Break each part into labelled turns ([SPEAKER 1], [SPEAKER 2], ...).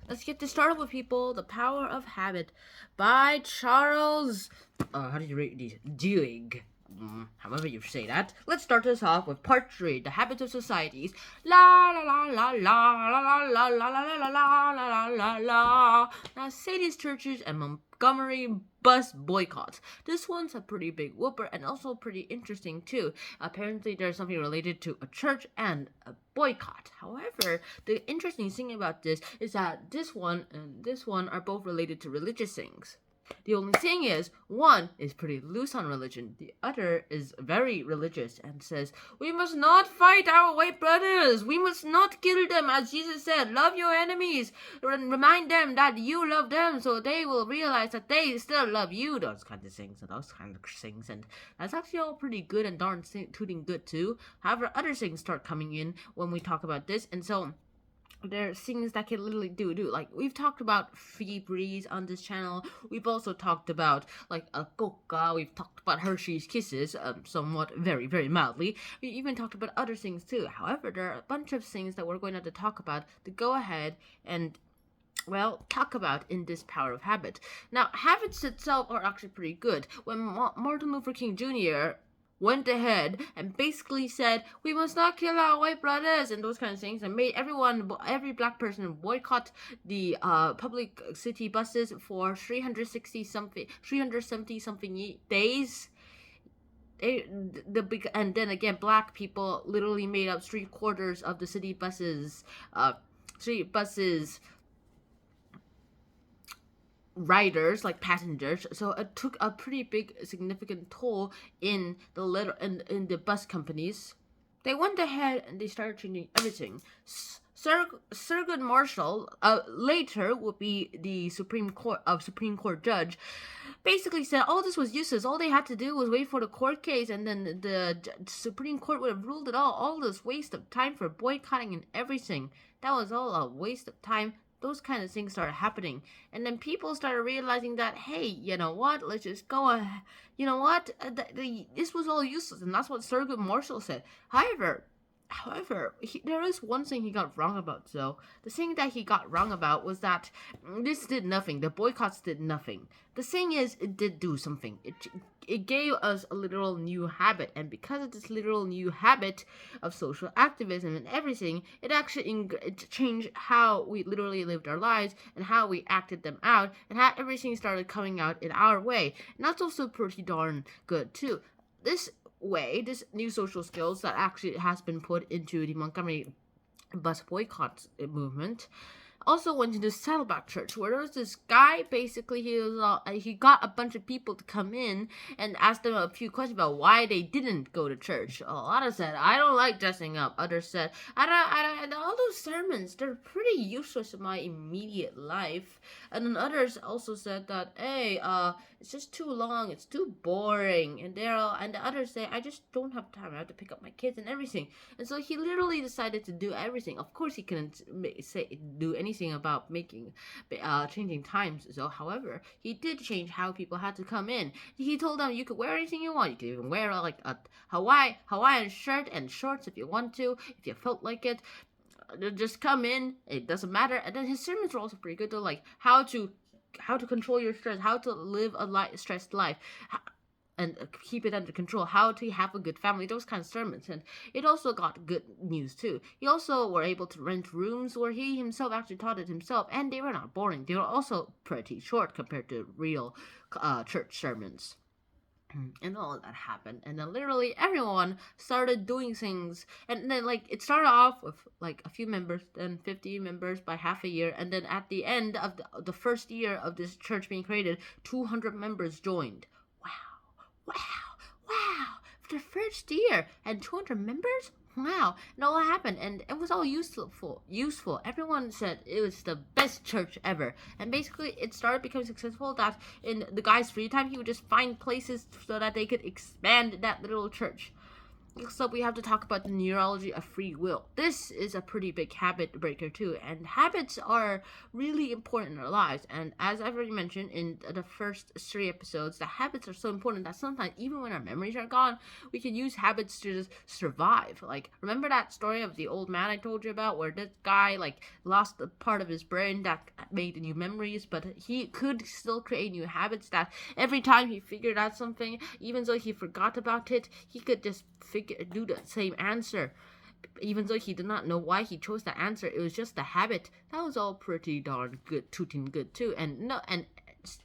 [SPEAKER 1] Let's get this started with people. The Power of Habit by Charles. How do you read these? DIHIGG. However you say that. Let's start this off with part 3, The Habits of Societies. La la la la la la la la la la la la la la la. Now, cities, churches, and Montgomery bus boycotts. This one's a pretty big whooper and also pretty interesting too. Apparently, there's something related to a church and a boycott. However, the interesting thing about this is that this one and this one are both related to religious things. The only thing is, one is pretty loose on religion, the other is very religious and says, we must not fight our white brothers, we must not kill them, as Jesus said, love your enemies, and remind them that you love them so they will realize that they still love you, those kinds of things, and that's actually all pretty good and darn tooting good too. However, other things start coming in when we talk about this, and so there are things that can literally do like we've talked about free breeze on this channel. We've also talked about like a coca. We've talked about Hershey's Kisses, somewhat very mildly. We even talked about other things too. However, there are a bunch of things that we're going to have to talk about to go ahead and talk about in this Power of Habit. Now, habits itself are actually pretty good. When Martin Luther King Jr. went ahead and basically said, we must not kill our white brothers and those kind of things, and made every black person boycott the public city buses for 370 something days. And then again, black people literally made up 3/4 of the city buses riders, like passengers, so it took a pretty big significant toll in the bus companies. They went ahead and they started changing everything. Thurgood Marshall, later would be the Supreme Court judge, basically said all this was useless. All they had to do was wait for the court case, and then the Supreme Court would have ruled it all. All this waste of time for boycotting and everything, that was all a waste of time. Those kind of things started happening, and then people started realizing that, hey, you know what, let's just go ahead. You know what, this was all useless, and that's what Thurgood Marshall said. However, there is one thing he got wrong about. So the thing that he got wrong about was that this did nothing. The boycotts did nothing. The thing is, it did do something. It gave us a literal new habit, and because of this literal new habit of social activism and everything, it actually it changed how we literally lived our lives and how we acted them out, and how everything started coming out in our way. And that's also pretty darn good too. This new social skills that actually has been put into the Montgomery bus boycott movement also went into Saddleback Church, where there was this guy. Basically, he got a bunch of people to come in and ask them a few questions about why they didn't go to church. A lot of said, I don't like dressing up. Others said, I don't. All those sermons, they're pretty useless in my immediate life. And then others also said that, hey, it's just too long. It's too boring. And the others say, I just don't have time. I have to pick up my kids and everything. And so he literally decided to do everything. Of course, he couldn't do anything about changing times. So, however, he did change how people had to come in. He told them you could wear anything you want. You could even wear like a Hawaiian shirt and shorts if you want to, if you felt like it. Just come in. It doesn't matter. And then his sermons were also pretty good though, like how to control your stress, how to live a stressed life, and keep it under control, how to have a good family, those kind of sermons. And it also got good news too. He also were able to rent rooms where he himself actually taught it himself, and they were not boring. They were also pretty short compared to real church sermons. And all of that happened, and then literally everyone started doing things, and then like it started off with like a few members, then 50 members by half a year, and then at the end of the first year of this church being created, 200 members joined. Wow. For the first year, and 200 members? Wow. And all happened, and it was all useful. Everyone said it was the best church ever. And basically, it started becoming successful that in the guy's free time, he would just find places so that they could expand that little church. Next up, we have to talk about the neurology of free will. This is a pretty big habit breaker too, and habits are really important in our lives. And as I've already mentioned in the first 3 episodes, the habits are so important that sometimes, even when our memories are gone, we can use habits to just survive. Like, remember that story of the old man I told you about, where this guy like lost a part of his brain that made new memories, but he could still create new habits that every time he figured out something, even though he forgot about it, he could just do the same answer, even though he did not know why he chose that answer. It was just a habit. That was all pretty darn good, tooting good too. And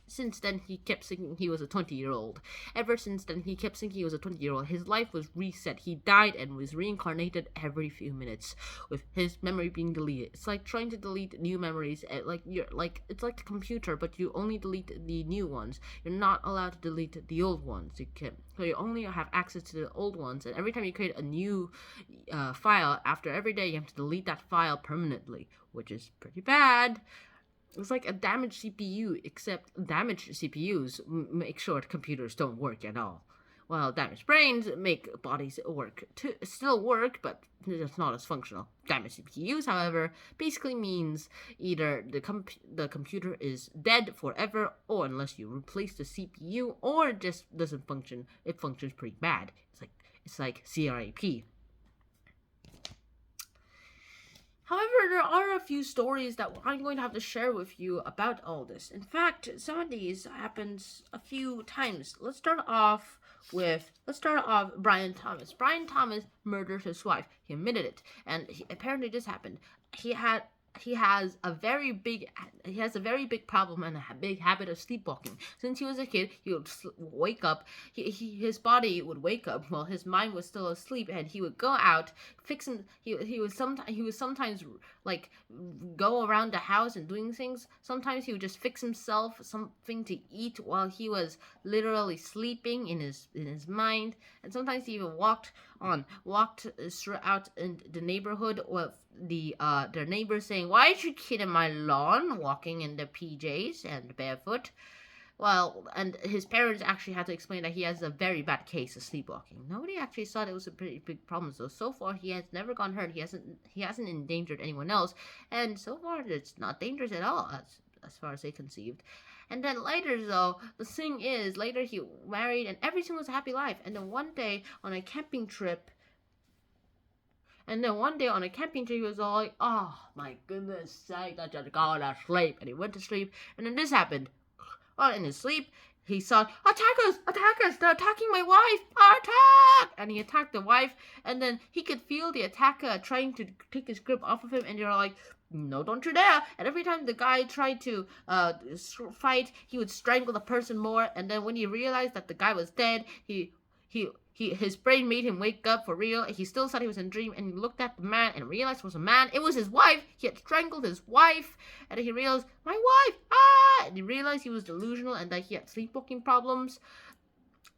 [SPEAKER 1] since then he kept thinking he was a 20-year-old. Ever since then he kept thinking he was a 20-year-old. His life was reset. He died and was reincarnated every few minutes, with his memory being deleted. It's like trying to delete new memories. It's like a computer, but you only delete the new ones. You're not allowed to delete the old ones. So you only have access to the old ones, and every time you create a new file, after every day you have to delete that file permanently, which is pretty bad. It's like a damaged CPU, except damaged CPUs make sure computers don't work at all, while damaged brains make bodies still work, but it's not as functional. Damaged CPUs, however, basically means either the computer is dead forever, or unless you replace the CPU, or it just doesn't function. It functions pretty bad. It's like CRAP. However, there are a few stories that I'm going to have to share with you about all this. In fact, some of these happens a few times. Let's start off Brian Thomas. Brian Thomas murdered his wife. He admitted it, and apparently this happened. He has a very big problem and a big habit of sleepwalking. Since he was a kid, he would wake up. His body would wake up while his mind was still asleep, and he would go out fixing. He was sometimes like go around the house and doing things. Sometimes he would just fix himself something to eat while he was literally sleeping in his mind. And sometimes he even walked out in the neighborhood with their neighbors saying, "Why is your kid in my lawn walking in the PJs and barefoot?" Well, and his parents actually had to explain that he has a very bad case of sleepwalking. Nobody actually thought it was a pretty big problem. So far he has never gone hurt. He hasn't endangered anyone else, and so far it's not dangerous at all as far as they conceived. And then later, though, the thing is, later he married and everything was a happy life. And then one day on a camping trip, he was all like, "Oh my goodness sake, I just gotta sleep." And he went to sleep, and then this happened. Well, in his sleep, he saw, attackers, they're attacking my wife, attack! And he attacked the wife, and then he could feel the attacker trying to take his grip off of him, and they're like, "No, don't you dare!" And every time the guy tried to fight, he would strangle the person more, and then when he realized that the guy was dead, his brain made him wake up for real. He still thought he was in a dream, and he looked at the man and realized it was a man. It was his wife. He had strangled his wife, and he realized, "My wife!" And he realized he was delusional and that he had sleepwalking problems.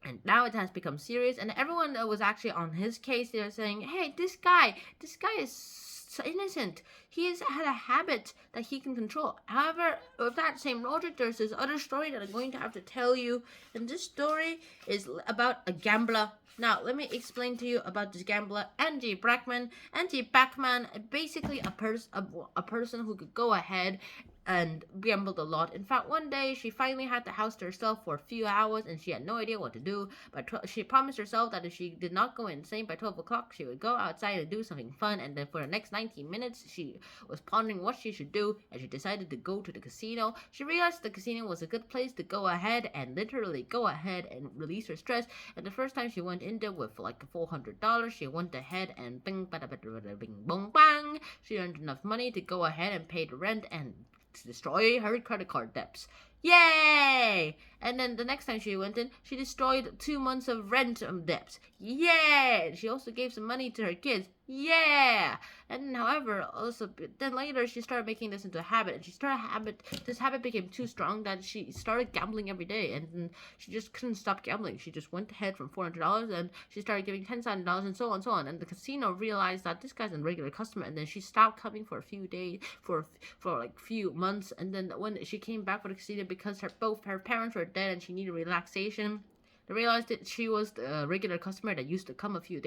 [SPEAKER 1] And now it has become serious, and everyone that was actually on his case, they were saying, "Hey, this guy is innocent. He has had a habit that he can control." However, with that same logic, there's this other story that I'm going to have to tell you, and this story is about a gambler. Now, let me explain to you about this gambler, Angie Bachman. Angie Bachman, basically a person who could go ahead and gambled a lot. In fact, one day she finally had the house to herself for a few hours, and she had no idea what to do. But she promised herself that if she did not go insane by 12 o'clock, she would go outside and do something fun. And then for the next 19 minutes, she was pondering what she should do, and she decided to go to the casino. She realized the casino was a good place to go ahead and literally go ahead and release her stress. And the first time she went in there with like $400, she went ahead and bing, bada, bada, bing, bong, bang. She earned enough money to go ahead and pay the rent and to destroy her credit card debts. Yay! And then the next time she went in, she destroyed 2 months of rent debts. Yeah! She also gave some money to her kids. Yeah! And however, then later she started making this into a habit, and this habit became too strong that she started gambling every day, and she just couldn't stop gambling. She just went ahead from $400, and she started giving $10,000, and so on and so on. And the casino realized that this guy's a regular customer, and then she stopped coming for a few days, for like few months, and then when she came back for the casino because both her parents were dead and she needed relaxation, They realized that she was the regular customer that used to come a few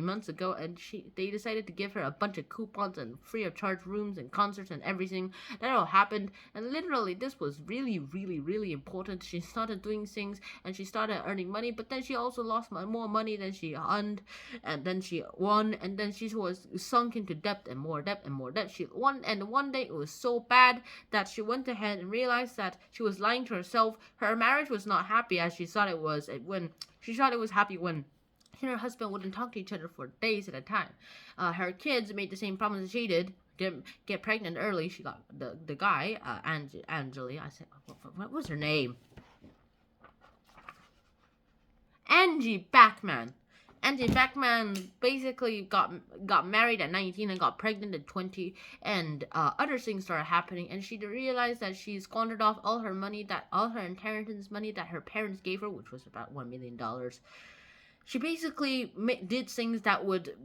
[SPEAKER 1] months ago, and they decided to give her a bunch of coupons and free of charge rooms and concerts and everything. That all happened, and literally this was really, really, really important. She started doing things, and she started earning money, but then she also lost more money than she earned, and then she won, and then she was sunk into debt and more debt and more debt. She won, and one day it was so bad that she went ahead and realized that she was lying to herself. Her marriage was not happy as she thought it was when she thought it was happy when she and her husband wouldn't talk to each other for days at a time. Her kids made the same problems as she did. Get pregnant early. She got the guy, Angeli. I said, what was her name? Angie Bachman. Angie Bachman basically got married at 19 and got pregnant at 20, and other things started happening, and she realized that she squandered off all her inheritance money that her parents gave her, which was about $1 million. She basically did things that would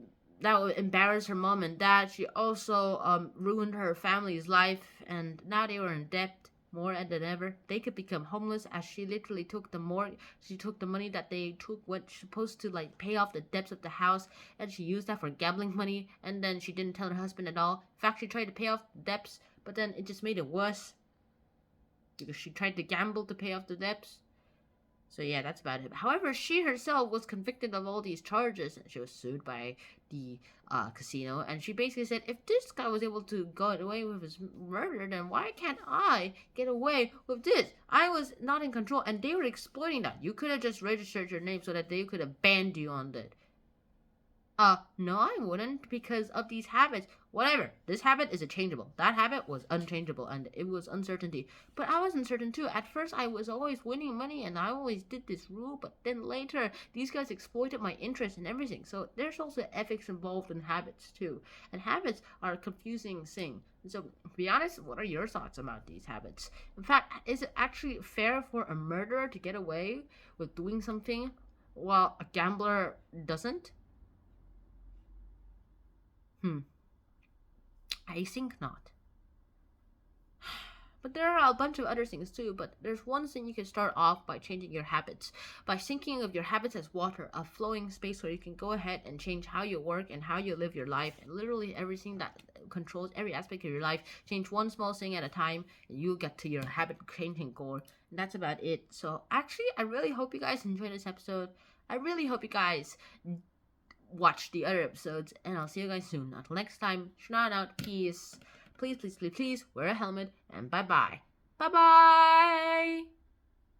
[SPEAKER 1] embarrass her mom and dad. She also ruined her family's life, and now they were in debt more than ever. They could become homeless as she literally took the money that they took what supposed to like pay off the debts of the house, and she used that for gambling money, and then she didn't tell her husband at all. In fact, she tried to pay off the debts, but then it just made it worse because she tried to gamble to pay off the debts. So yeah, that's about it. However, she herself was convicted of all these charges, and she was sued by the casino. And she basically said, if this guy was able to get away with his murder, then why can't I get away with this? I was not in control, and they were exploiting that. You could have just registered your name so that they could have banned you on that. No, I wouldn't, because of these habits. Whatever. This habit is changeable. That habit was unchangeable, and it was uncertainty. But I was uncertain too. At first, I was always winning money, and I always did this rule, but then later, these guys exploited my interest and everything. So there's also ethics involved in habits too. And habits are a confusing thing. So, to be honest, what are your thoughts about these habits? In fact, is it actually fair for a murderer to get away with doing something while a gambler doesn't? I think not. But there are a bunch of other things too, but there's one thing you can start off by changing your habits. By thinking of your habits as water, a flowing space where you can go ahead and change how you work and how you live your life, and literally everything that controls every aspect of your life. Change one small thing at a time, and you'll get to your habit changing goal. And that's about it. So actually, I really hope you guys enjoyed this episode. I really hope you guys watch the other episodes, and I'll see you guys soon. Until next time, shout out, peace. Please, please, please, please wear a helmet, and bye-bye. Bye-bye.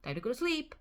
[SPEAKER 1] Time to go to sleep.